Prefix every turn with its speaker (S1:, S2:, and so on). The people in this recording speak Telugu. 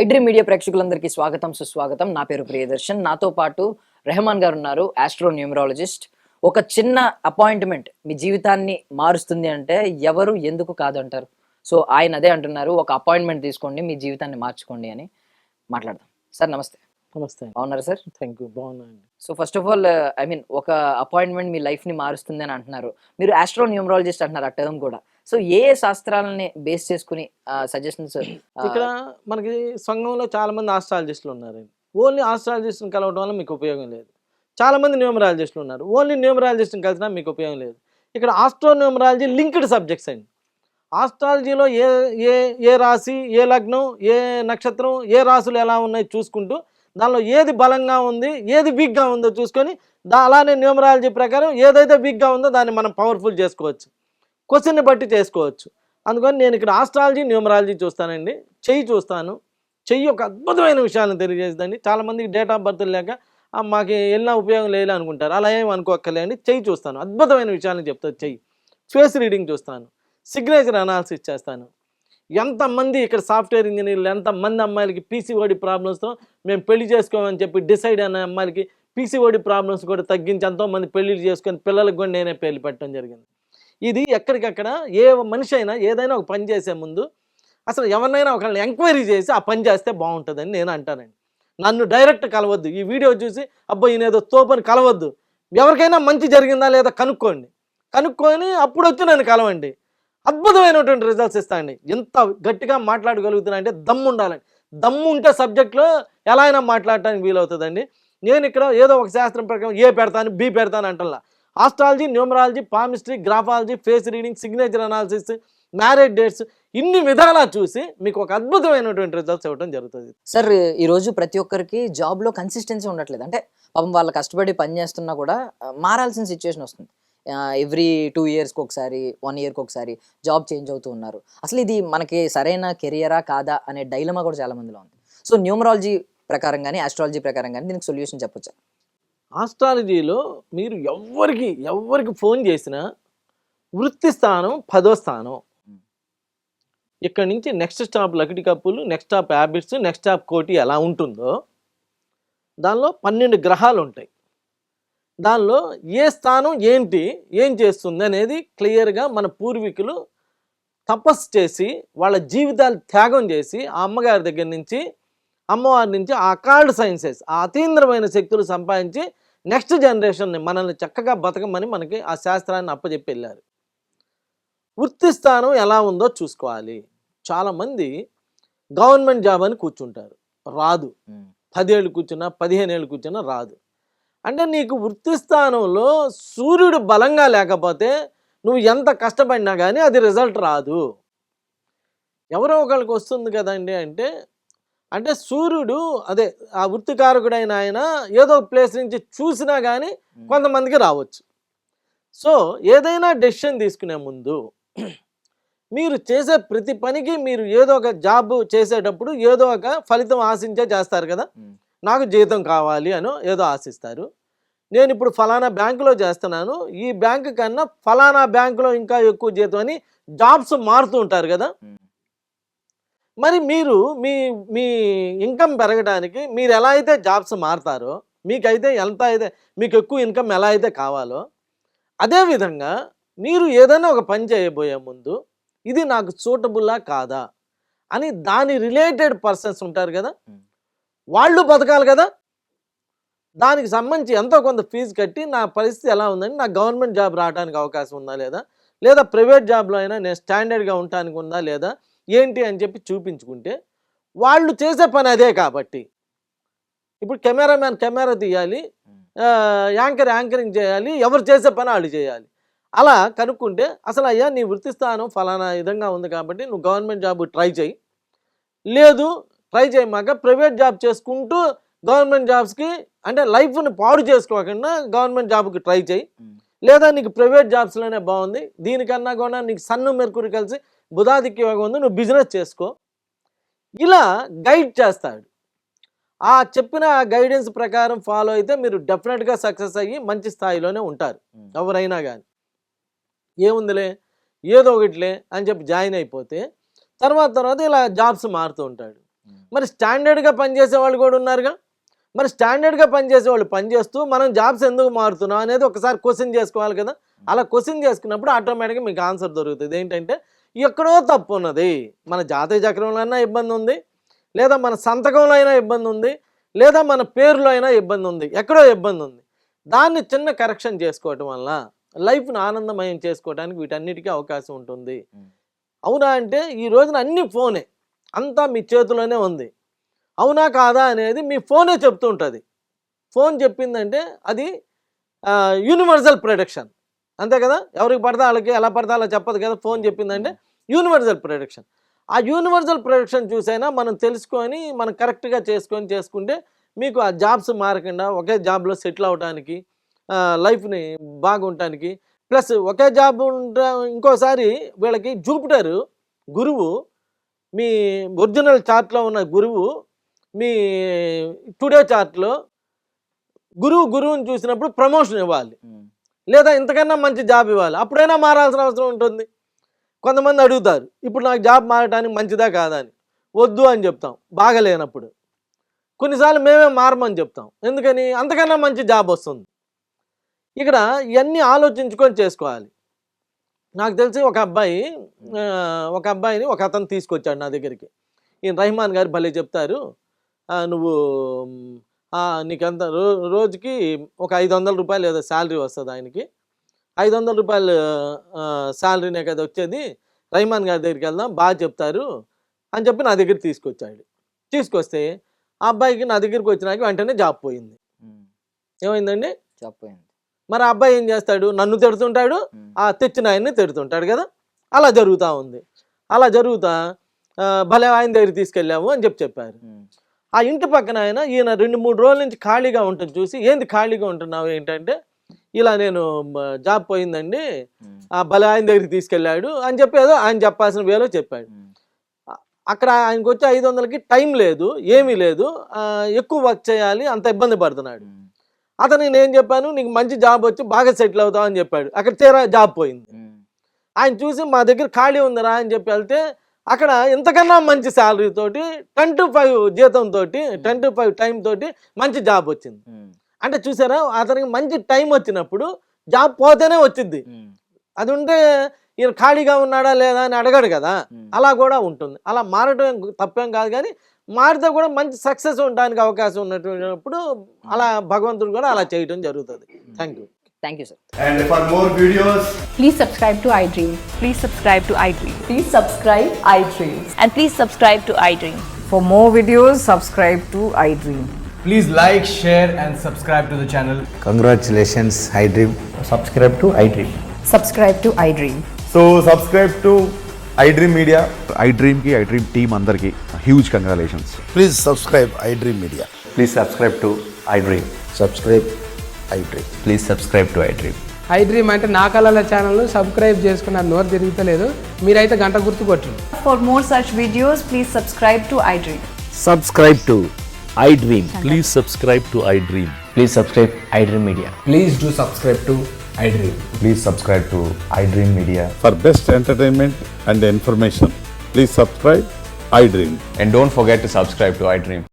S1: ఐడ్రీమ్ మీడియా ప్రేక్షకులందరికీ స్వాగతం సుస్వాగతం. నా పేరు ప్రియదర్శన్. నాతో పాటు రెహమాన్ గారు ఉన్నారు, ఆస్ట్రో న్యూమరాలజిస్ట్. ఒక చిన్న అపాయింట్మెంట్ మీ జీవితాన్ని మారుస్తుంది అంటే ఎవరు ఎందుకు కాదంటారు? సో ఆయన అదే అంటున్నారు, ఒక అపాయింట్మెంట్ తీసుకోండి మీ జీవితాన్ని మార్చుకోండి అని. మాట్లాడదాం. సార్ నమస్తే.
S2: నమస్తే.
S1: బాగున్నారా సార్?
S2: Thank you. బాగున్నానండి.
S1: So first of all I mean ఒక అపాయింట్మెంట్ మీ లైఫ్ ని మారుస్తుంది అని అంటున్నారు. మీరు ఆస్ట్రో న్యూమరాలజిస్ట్ అంటున్నారు, ఆ టర్మ్ కూడా. సో ఏ శాస్త్రాలని బేస్ చేసుకుని సజెషన్స్?
S2: ఇక్కడ మనకి సంఘంలో చాలా మంది ఆస్ట్రాలజిస్టులు ఉన్నారండి. ఓన్లీ ఆస్ట్రాలజిస్ట్ని కలవడం వల్ల మీకు ఉపయోగం లేదు. చాలా మంది న్యూమరాలజిస్టులు ఉన్నారు. ఓన్లీ న్యూమరాలజిస్ట్ని కలిసినా మీకు ఉపయోగం లేదు. ఇక్కడ ఆస్ట్రో న్యూమరాలజీ లింక్డ్ సబ్జెక్ట్స్ అండి. ఆస్ట్రాలజీలో ఏ ఏ ఏ రాశి, ఏ లగ్నం, ఏ నక్షత్రం, ఏ రాశులు ఎలా ఉన్నాయి చూసుకుంటూ దానిలో ఏది బలంగా ఉంది, ఏది వీక్గా ఉందో చూసుకొని అలానే న్యూమరాలజీ ప్రకారం ఏదైతే వీక్గా ఉందో దాన్ని మనం పవర్ఫుల్ చేసుకోవచ్చు, క్వశ్చన్ని బట్టి చేసుకోవచ్చు. అందుకని నేను ఇక్కడ ఆస్ట్రాలజీ, న్యూమరాలజీ చూస్తానండి. చెయ్యి చూస్తాను. చెయ్యి ఒక అద్భుతమైన విషయాన్ని తెలియజేస్తుందండి. చాలామందికి డేట్ ఆఫ్ బర్త్ లేక మాకు వెళ్ళినా ఉపయోగం లేదు అనుకుంటారు. అలా ఏం అనుకోక్కర్లేండి. చెయ్యి చూస్తాను, అద్భుతమైన విషయాన్ని చెప్తాను. చెయ్యి ఫేస్ రీడింగ్ చూస్తాను, సిగ్నేచర్ అనాలిసిస్ చేస్తాను. ఎంతమంది ఇక్కడ సాఫ్ట్వేర్ ఇంజనీర్లు, ఎంతమంది అమ్మాయిలకి పీసీఓడి ప్రాబ్లమ్స్తో మేము పెళ్లి చేసుకోమని చెప్పి డిసైడ్ అయిన అమ్మాయిలకి పీసీఓడి ప్రాబ్లమ్స్ కూడా తగ్గించి ఎంతోమంది పెళ్లిళ్ళు చేసుకొని పిల్లలకు కూడా నేనే పేర్లు పెట్టడం జరిగింది. ఇది ఎక్కడికక్కడ ఏ మనిషి అయినా ఏదైనా ఒక పని చేసే ముందు అసలు ఎవరినైనా ఒకళ్ళని ఎంక్వైరీ చేసి ఆ పని చేస్తే బాగుంటుందని నేను అంటానండి. నన్ను డైరెక్ట్ కలవద్దు. ఈ వీడియో చూసి అబ్బాయి ఈయనేదో తోపని కలవద్దు. ఎవరికైనా మంచి జరిగిందా లేదా కనుక్కోండి. కనుక్కొని అప్పుడు వచ్చి నన్ను కలవండి. అద్భుతమైనటువంటి రిజల్ట్స్ ఇస్తానండి. ఎంత గట్టిగా మాట్లాడగలుగుతున్నా అంటే దమ్ము ఉండాలండి. దమ్ము ఉంటే సబ్జెక్ట్లో ఎలా అయినా మాట్లాడటానికి వీలవుతుందండి. నేను ఇక్కడ ఏదో ఒక శాస్త్రం ప్రకారం ఏ పెడతాను, బి పెడతాను అంటల్లా. Astrology, numerology, palmistry, graphology, face reading, signature analysis, marriage dates, ఇన్ని విధాలా చూసి మీకు ఒక అద్భుతమైనటువంటి రిజల్ట్స్ ఇవ్వడం జరుగుతుంది.
S1: సార్ ఈరోజు ప్రతి ఒక్కరికి జాబ్లో కన్సిస్టెన్సీ ఉండట్లేదు. అంటే పాపం వాళ్ళు కష్టపడి పని చేస్తున్నా కూడా మారాల్సిన సిచ్యువేషన్ వస్తుంది. ఎవ్రీ 2 ఇయర్స్కి ఒకసారి, 1 ఇయర్కి ఒకసారి జాబ్ చేంజ్ అవుతూ ఉన్నారు. అసలు ఇది మనకి సరైన కెరియరా కాదా అనే డైలమా కూడా చాలా మందిలో ఉంది. సో న్యూమరాలజీ ప్రకారం కానీ, ఆస్ట్రాలజీ ప్రకారం కానీ దీనికి సొల్యూషన్ చెప్పొచ్చా?
S2: ఆస్ట్రాలజీలో మీరు ఎవరికి ఫోన్ చేసినా వృత్తి స్థానం 10వ స్థానం. ఇక్కడ నుంచి నెక్స్ట్ స్టాప్ లకిడి కప్పులు, next stop habits, next stop కోటి ఎలా ఉంటుందో దానిలో 12 గ్రహాలు ఉంటాయి. దానిలో ఏ స్థానం ఏంటి, ఏం చేస్తుంది అనేది క్లియర్గా మన పూర్వీకులు తపస్సు చేసి వాళ్ళ జీవితాలు త్యాగం చేసి ఆ అమ్మగారి దగ్గర నుంచి, అమ్మవారి నుంచి ఆ అకాల్డ్ సైన్సెస్, ఆ అతీంద్రమైన శక్తులు సంపాదించి నెక్స్ట్ జనరేషన్ని మనల్ని చక్కగా బతకమని మనకి ఆ శాస్త్రాన్ని అప్పచెప్పి వెళ్ళారు. వృత్తి స్థానం ఎలా ఉందో చూసుకోవాలి. చాలామంది గవర్నమెంట్ జాబ్ అని కూర్చుంటారు, రాదు. 10 ఏళ్ళు కూర్చున్నా, 15 ఏళ్ళు కూర్చున్నా రాదు. అంటే నీకు వృత్తి స్థానంలో సూర్యుడు బలంగా లేకపోతే నువ్వు ఎంత కష్టపడినా కానీ అది రిజల్ట్ రాదు. ఎవరో ఒకళ్ళకి వస్తుంది కదండి అంటే సూర్యుడు అదే ఆ వృత్తికారకుడైన ఆయన ఏదో ప్లేస్ నుంచి చూసినా కానీ కొంతమందికి రావచ్చు. సో ఏదైనా డెసిషన్ తీసుకునే ముందు మీరు చేసే ప్రతి పనికి మీరు ఏదో ఒక జాబ్ చేసేటప్పుడు ఏదో ఒక ఫలితం ఆశించే చేస్తారు కదా. నాకు జీతం కావాలి అని ఏదో ఆశిస్తారు. నేను ఇప్పుడు ఫలానా బ్యాంకులో చేస్తున్నాను, ఈ బ్యాంకు కన్నా ఫలానా బ్యాంకులో ఇంకా ఎక్కువ జీతం అని జాబ్స్ మారుతూ ఉంటారు కదా. మరి మీరు మీ మీ ఇన్కమ్ పెరగడానికి మీరు ఎలా అయితే జాబ్స్ మారుతారో, మీకైతే ఎంత అయితే మీకు ఎక్కువ ఇన్కమ్ ఎలా అయితే కావాలో, అదేవిధంగా మీరు ఏదైనా ఒక పని చేయబోయే ముందు ఇది నాకు సూటబుల్లా కాదా అని దాని రిలేటెడ్ పర్సన్స్ ఉంటారు కదా, వాళ్ళు బతకాలి కదా. దానికి సంబంధించి ఎంతో కొంత ఫీజు కట్టి నా పరిస్థితి ఎలా ఉందని, నాకు గవర్నమెంట్ జాబ్ రావడానికి అవకాశం ఉందా లేదా ప్రైవేట్ జాబ్లో అయినా నేను స్టాండర్డ్గా ఉండటానికి ఉందా లేదా ఏంటి అని చెప్పి చూపించుకుంటే వాళ్ళు చేసే పని అదే. కాబట్టి ఇప్పుడు కెమెరామ్యాన్ కెమెరా తీయాలి, యాంకరింగ్ చేయాలి, ఎవరు చేసే పని వాళ్ళు చేయాలి. అలా కనుక్కుంటే అసలు అయ్యా నీ వృత్తి స్థానం ఫలానా విధంగా ఉంది కాబట్టి నువ్వు గవర్నమెంట్ జాబ్ ట్రై చేయి, లేదు ట్రై చేయమాక ప్రైవేట్ జాబ్ చేసుకుంటూ గవర్నమెంట్ జాబ్స్కి అంటే లైఫ్ని పాడు చేసుకోకుండా గవర్నమెంట్ జాబ్కి ట్రై చేయి, లేదా నీకు ప్రైవేట్ జాబ్స్లోనే బాగుంది, దీనికన్నా కూడా నీకు సన్ను మెర్కురి కలిసి బుధాదిక్య యోగం ఉంది, నువ్వు బిజినెస్ చేసుకో, ఇలా గైడ్ చేస్తాడు. ఆ చెప్పిన గైడెన్స్ ప్రకారం ఫాలో అయితే మీరు డెఫినెట్గా సక్సెస్ అయ్యి మంచి స్థాయిలోనే ఉంటారు ఎవరైనా కానీ. ఏముందిలే ఏదో ఒకటిలే అని చెప్పి జాయిన్ అయిపోతే తర్వాత ఇలా జాబ్స్ మారుతూ ఉంటాడు. మరి స్టాండర్డ్గా పనిచేసే వాళ్ళు కూడా ఉన్నారుగా. మరి స్టాండర్డ్గా పనిచేసే వాళ్ళు పనిచేస్తూ మనం జాబ్స్ ఎందుకు మారుతున్నాం అనేది ఒకసారి క్వశ్చన్ చేసుకోవాలి కదా. అలా క్వశ్చన్ చేసుకున్నప్పుడు ఆటోమేటిక్గా మీకు ఆన్సర్ దొరుకుతుంది. ఏంటంటే ఎక్కడో తప్పు ఉన్నది, మన జాతీయ చక్రంలో అయినా ఇబ్బంది ఉంది, లేదా మన సంతకంలో అయినా ఇబ్బంది ఉంది, లేదా మన పేరులో అయినా ఇబ్బంది ఉంది, ఎక్కడో ఇబ్బంది ఉంది. దాన్ని చిన్న కరెక్షన్ చేసుకోవటం వల్ల లైఫ్ను ఆనందమయం చేసుకోవడానికి వీటన్నిటికీ అవకాశం ఉంటుంది. అవునా అంటే ఈ రోజున అన్ని ఫోనే, అంతా మీ చేతిలోనే ఉంది. అవునా కాదా అనేది మీ ఫోనే చెప్తూ ఉంటుంది. ఫోన్ చెప్పిందంటే అది యూనివర్సల్ ప్రొడక్షన్, అంతే కదా. ఎవరికి పడితే వాళ్ళకి ఎలా పడితే అలా చెప్పదు కదా. ఫోన్ చెప్పిందంటే యూనివర్సల్ ప్రొడక్షన్. ఆ యూనివర్సల్ ప్రొడక్షన్ చూసైనా మనం తెలుసుకొని మనం కరెక్ట్గా చేసుకుంటే మీకు ఆ జాబ్స్ మారకుండా ఒకే జాబ్లో సెటిల్ అవడానికి, లైఫ్ని బాగుండటానికి, ప్లస్ ఒకే జాబ్ ఇంకోసారి వీళ్ళకి జూపిటర్ గురువు, మీ ఒరిజినల్ చార్ట్లో ఉన్న గురువు మీ టుడే చార్ట్లో గురువుని చూసినప్పుడు ప్రమోషన్ ఇవ్వాలి, లేదా ఇంతకన్నా మంచి జాబ్ ఇవ్వాలి. అప్పుడైనా మారాల్సిన అవసరం ఉంటుంది. కొంతమంది అడుగుతారు, ఇప్పుడు నాకు జాబ్ మారడానికి మంచిదా కాదా అని. వద్దు అని చెప్తాం బాగలేనప్పుడు. కొన్నిసార్లు మేమే మారమని చెప్తాం. ఎందుకని? అంతకన్నా మంచి జాబ్ వస్తుంది. ఇక్కడ ఇవన్నీ ఆలోచించుకొని చేసుకోవాలి. నాకు తెలిసి ఒక అబ్బాయిని ఒక అతను తీసుకొచ్చాడు నా దగ్గరికి. ఈయన రెహమాన్ గారు భలే చెప్తారు, నువ్వు నీకంత రోజుకి ఒక 500 రూపాయలు ఏదో శాలరీ వస్తుంది ఆయనకి. 500 రూపాయలు శాలరీనే కదా వచ్చేది, రెహమాన్ గారి దగ్గరికి వెళ్దాం బాగా చెప్తారు అని చెప్పి నా దగ్గర తీసుకొచ్చాడు. తీసుకొస్తే ఆ అబ్బాయికి నా దగ్గరికి వచ్చినాక వెంటనే జాబ్ పోయింది. ఏమైందండి?
S1: జాబ్ పోయింది.
S2: మరి ఆ అబ్బాయి ఏం చేస్తాడు? నన్ను తిడుతుంటాడు, ఆ తెచ్చిన ఆయన్ని తిడుతుంటాడు కదా. అలా జరుగుతూ ఉంది. అలా జరుగుతా భలే ఆయన దగ్గర తీసుకెళ్ళాము అని చెప్పారు. ఆ ఇంటి పక్కన ఆయన ఈయన 2-3 రోజుల నుంచి ఖాళీగా ఉంటుంది చూసి, ఏంది ఖాళీగా ఉంటున్నావు ఏంటంటే, ఇలా నేను జాబ్ పోయిందండి, భలే ఆయన దగ్గరికి తీసుకెళ్ళాడు అని చెప్పి ఏదో ఆయన చెప్పాల్సిన వేలో చెప్పాడు. అక్కడ ఆయనకు వచ్చే 500కి టైం లేదు, ఏమీ లేదు, ఎక్కువ వర్క్ చేయాలి, అంత ఇబ్బంది పడుతున్నాడు. అతనికి నేను చెప్పాను, నీకు మంచి జాబ్ వచ్చి బాగా సెటిల్ అవుతావు అని చెప్పాడు. అక్కడ తీరా జాబ్ పోయింది. ఆయన చూసి మా దగ్గర ఖాళీ ఉందిరా అని చెప్పి వెళ్తే అక్కడ ఇంతకన్నా మంచి శాలరీ తోటి 10 to 5 జీతంతో 10 to 5 టైం తోటి మంచి జాబ్ వచ్చింది. అంటే చూసారా, అతనికి మంచి టైం వచ్చినప్పుడు జాబ్ పోతేనే వచ్చింది. అది ఉంటే ఈయన ఖాళీగా ఉన్నాడా లేదా అని అడగడు కదా. అలా కూడా ఉంటుంది. అలా మారడం తప్పేం కాదు, కానీ మారితే కూడా మంచి సక్సెస్ ఉండడానికి అవకాశం ఉన్నప్పుడు అలా భగవంతుడు కూడా అలా చేయడం జరుగుతుంది. Thank you.
S1: Thank you, sir.
S3: And for more videos,
S4: Please subscribe to iDream.
S5: Please subscribe to iDream.
S4: Please subscribe iDream.
S5: And please subscribe to iDream.
S6: For more videos, subscribe to iDream.
S3: please like, share and subscribe to the channel.
S7: Congratulations, iDream.
S8: Subscribe to iDream.
S4: Subscribe to iDream.
S3: So subscribe to iDream Media.
S9: iDream ki iDream team andarki huge congratulations.
S7: Please subscribe iDream Media.
S8: Please subscribe to iDream.
S7: Subscribe iDream.
S8: Please subscribe to iDream.
S10: iDream అంటే నా కళల ఛానల్ సబ్స్క్రైబ్ చేసుకున్న నోరు తిరుగుతలేదు, మీరైతే గంట గుర్తు కొట్టండి.
S5: For more such videos, please subscribe to iDream.
S8: Subscribe to iDream.
S11: Please subscribe to iDream.
S8: Please subscribe iDream Media.
S3: Please do subscribe to iDream.
S8: Please subscribe to iDream Media.
S9: For best entertainment and information, please subscribe iDream.
S8: And don't forget to subscribe to iDream.